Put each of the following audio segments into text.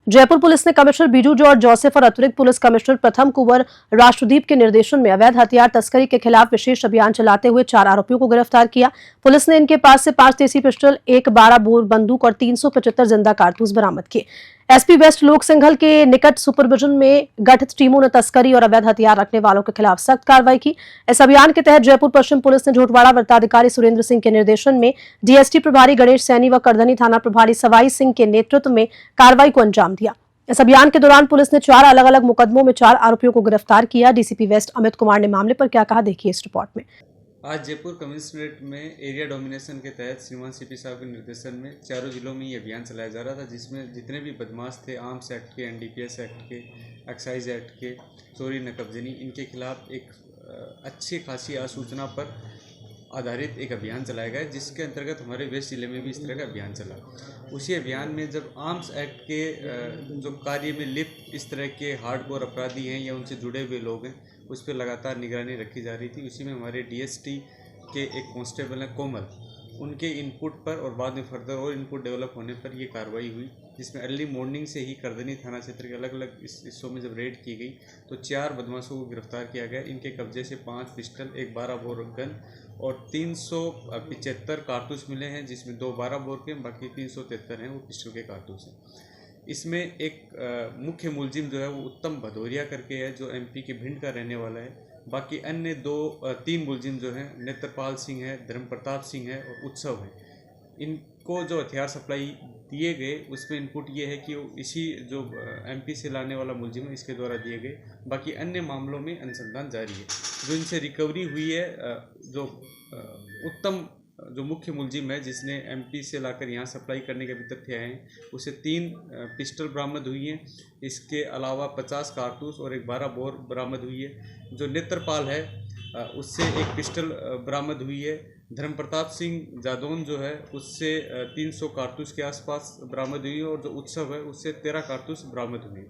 Jaipur police ने commissioner Biju George Joseph और अतिरिक्त पुलिस कमिश्नर प्रथम कुंवर राष्ट्रदीप के निर्देशन में अवैध हथियार तस्करी के खिलाफ विशेष अभियान चलाते हुए 4 आरोपियों को गिरफ्तार किया। पुलिस ने इनके पास से 5 देसी पिस्टल, एक 12 बोर बंदूक और 375 जिंदा कारतूस बरामद किए। एसपी वेस्ट लोक सिंघल के निकट सुपरविजन में गठित टीमों ने तस्करी और अवैध हथियार रखने वालों के खिलाफ सख्त कार्रवाई की। इस अभियान के तहत जयपुर पश्चिम पुलिस ने झोटवाड़ा वृत्ताधिकारी सुरेंद्र सिंह के निर्देशन में डीएसटी प्रभारी गणेश सैनी व करधनी थाना प्रभारी सवाई सिंह के नेतृत्व में कार्रवाई को अंजाम दिया। इस अभियान के दौरान पुलिस ने 4 अलग अलग मुकदमों में 4 आरोपियों को गिरफ्तार किया। डीसीपी वेस्ट अमित कुमार ने मामले पर क्या कहा, देखिए इस रिपोर्ट में। आज जयपुर कमिश्नरेट में एरिया डोमिनेशन के तहत श्रीमान सीपी साहब के निर्देशन में चारों जिलों में ये अभियान चलाया जा रहा था, जिसमें जितने भी बदमाश थे आर्म्स एक्ट के, एनडीपीएस एक्ट के, एक्साइज एक्ट के, चोरी नकबजनी, इनके खिलाफ एक अच्छी खासी आसूचना पर आधारित एक अभियान चलाया गया, जिसके अंतर्गत हमारे वेस्ट जिले में भी इस तरह का अभियान चला। उसी अभियान में जब आर्म्स एक्ट के जो कार्य में लिप्त इस तरह के हार्डकोर अपराधी हैं या उनसे जुड़े हुए लोग हैं, उस पर लगातार निगरानी रखी जा रही थी। उसी में हमारे डीएसटी के एक कांस्टेबल हैं कोमल, उनके इनपुट पर और बाद में फर्दर और इनपुट डेवलप होने पर ये कार्रवाई हुई, जिसमें अर्ली मॉर्निंग से ही करधनी थाना क्षेत्र के अलग अलग हिस्सों में जब रेड की गई तो 4 बदमाशों को गिरफ्तार किया गया। इनके कब्जे से 5 पिस्टल, एक 12 बोर गन और 375 कारतूस मिले हैं, जिसमें 2 12 बोर के, बाकी 373 हैं वो पिस्टल के कारतूस हैं। इसमें एक मुख्य मुलजिम जो है वो उत्तम भदौरिया करके है, जो एमपी के भिंड का रहने वाला है। बाकी अन्य 3 मुलजिम जो हैं नेत्रपाल सिंह है, धर्म प्रताप सिंह है और उत्सव है। इनको जो हथियार सप्लाई दिए गए उसमें इनपुट ये है कि इसी जो एमपी से लाने वाला मुलजिम है इसके द्वारा दिए गए। बाकी अन्य मामलों में अनुसंधान जारी है। जो इनसे रिकवरी हुई है, जो उत्तम जो मुख्य मुलजिम है जिसने एमपी से लाकर यहाँ सप्लाई करने के भी तथ्य आए हैं, उसे 3 पिस्टल बरामद हुई हैं। इसके अलावा 50 कारतूस और एक 12 बोर बरामद हुई है। जो नेत्रपाल है उससे एक पिस्टल बरामद हुई है। धर्म प्रताप सिंह जादौन जो है उससे 300 कारतूस के आसपास बरामद हुई है और जो उत्सव है उससे 13 कारतूस बरामद हुए।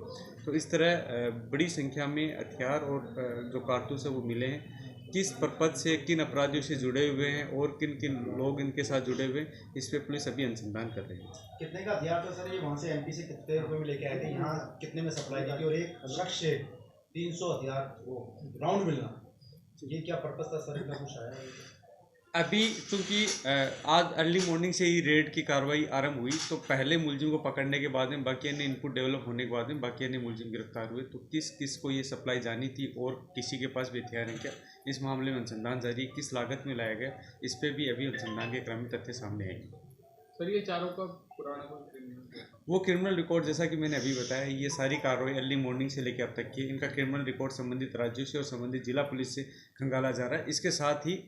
तो इस तरह बड़ी संख्या में हथियार और जो कारतूस है वो मिले हैं। किस पर्पज से, किन अपराधियों से जुड़े हुए हैं और किन किन लोग इनके साथ जुड़े हुए हैं, इस पर पुलिस अभी अनुसंधान कर रही है। कितने का हथियार था सर ये? वहाँ से एमपी से कितने रुपए में लेके आए थे, यहाँ कितने में सप्लाई की थी? और एक शख्स से 300 हथियार वो राउंड मिलना, ये क्या पर्पज था सर? इतना कुछ आया अभी चूंकि आज अर्ली मॉर्निंग से ही रेड की कार्रवाई आरंभ हुई, तो पहले मुलजिम को पकड़ने के बाद में बाकी अन्य इनपुट डेवलप होने के बाद में बाकी अन्य मुलजिम गिरफ्तार हुए। तो किस किस को ये सप्लाई जानी थी और किसी के पास भी हथियार हैं क्या, इस मामले में अनुसंधान जारी है। किस लागत में लाया गया, इस पर भी अभी अनुसंधान के क्रम में तथ्य सामने आएंगे। सर ये चारों का पुराना वो क्रिमिनल रिकॉर्ड, जैसा कि मैंने अभी बताया, ये सारी कार्रवाई अर्ली मॉर्निंग से लेकर अब तक की, इनका क्रिमिनल रिकॉर्ड संबंधित राज्यों से और संबंधित जिला पुलिस से खंगाला जा रहा है। इसके साथ ही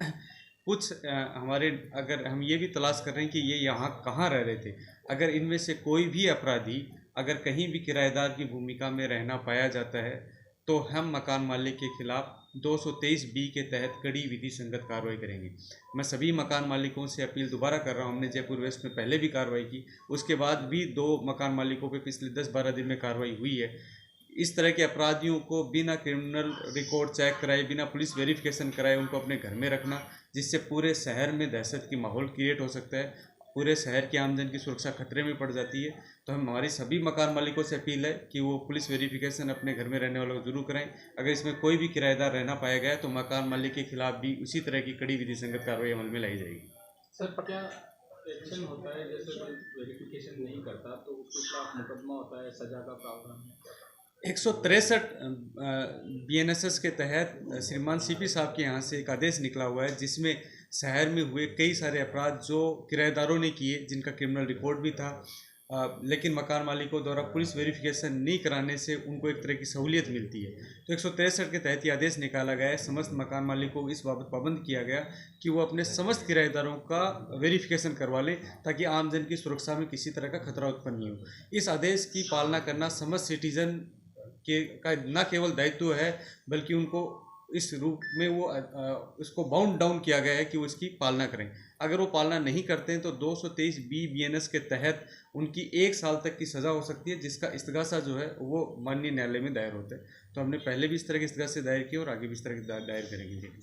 कुछ हमारे, अगर हम ये भी तलाश कर रहे हैं कि ये यहाँ कहाँ रह रहे थे, अगर इनमें से कोई भी अपराधी अगर कहीं भी किराएदार की भूमिका में रहना पाया जाता है तो हम मकान मालिक के खिलाफ 223B के तहत कड़ी विधि संगत कार्रवाई करेंगे। मैं सभी मकान मालिकों से अपील दोबारा कर रहा हूँ, हमने जयपुर वेस्ट में पहले भी कार्रवाई की, उसके बाद भी 2 मकान मालिकों पे पिछले 10-12 दिन में कार्रवाई हुई है। इस तरह के अपराधियों को बिना क्रिमिनल रिकॉर्ड चेक कराए, बिना पुलिस वेरिफिकेशन कराए उनको अपने घर में रखना, जिससे पूरे शहर में दहशत की माहौल क्रिएट हो सकता है, पूरे शहर की आमजन की सुरक्षा खतरे में पड़ जाती है। तो हमारी सभी मकान मालिकों से अपील है कि वो पुलिस वेरिफिकेशन अपने घर में रहने वालों को जरूर कराएं। अगर इसमें कोई भी किराएदार रहना पाया गया तो मकान मालिक के खिलाफ भी उसी तरह की कड़ी विधि संगत कार्रवाई अमल में लाई जाएगी। सर क्या एक्शन होता है, जैसे कोई वेरिफिकेशन नहीं करता तो उसके खिलाफ मुकदमा होता है, सजा का प्रावधान है? 163 BNSS के तहत श्रीमान सीपी साहब के यहाँ से एक आदेश निकला हुआ है, जिसमें शहर में हुए कई सारे अपराध जो किराएदारों ने किए, जिनका क्रिमिनल रिकॉर्ड भी था, लेकिन मकान मालिकों द्वारा पुलिस वेरिफिकेशन नहीं कराने से उनको एक तरह की सहूलियत मिलती है। तो 163 के तहत ये आदेश निकाला गया है। समस्त मकान मालिकों को इस बाबत पाबंद किया गया कि वो अपने समस्त किराएदारों का वेरिफिकेशन करवा लें, ताकि आमजन की सुरक्षा में किसी तरह का खतरा उत्पन्न नहीं हो। इस आदेश की पालना करना समस्त सिटीजन का न केवल दायित्व है, बल्कि उनको इस रूप में वो उसको बाउंड डाउन किया गया है कि वो इसकी पालना करें। अगर वो पालना नहीं करते हैं तो 223B BNS के तहत उनकी 1 साल तक की सज़ा हो सकती है, जिसका इस्तगासा जो है वो माननीय न्यायालय में दायर होता है। तो हमने पहले भी इस तरह की इस्तगासे दायर किए और आगे भी इस तरह के दायर करेंगे।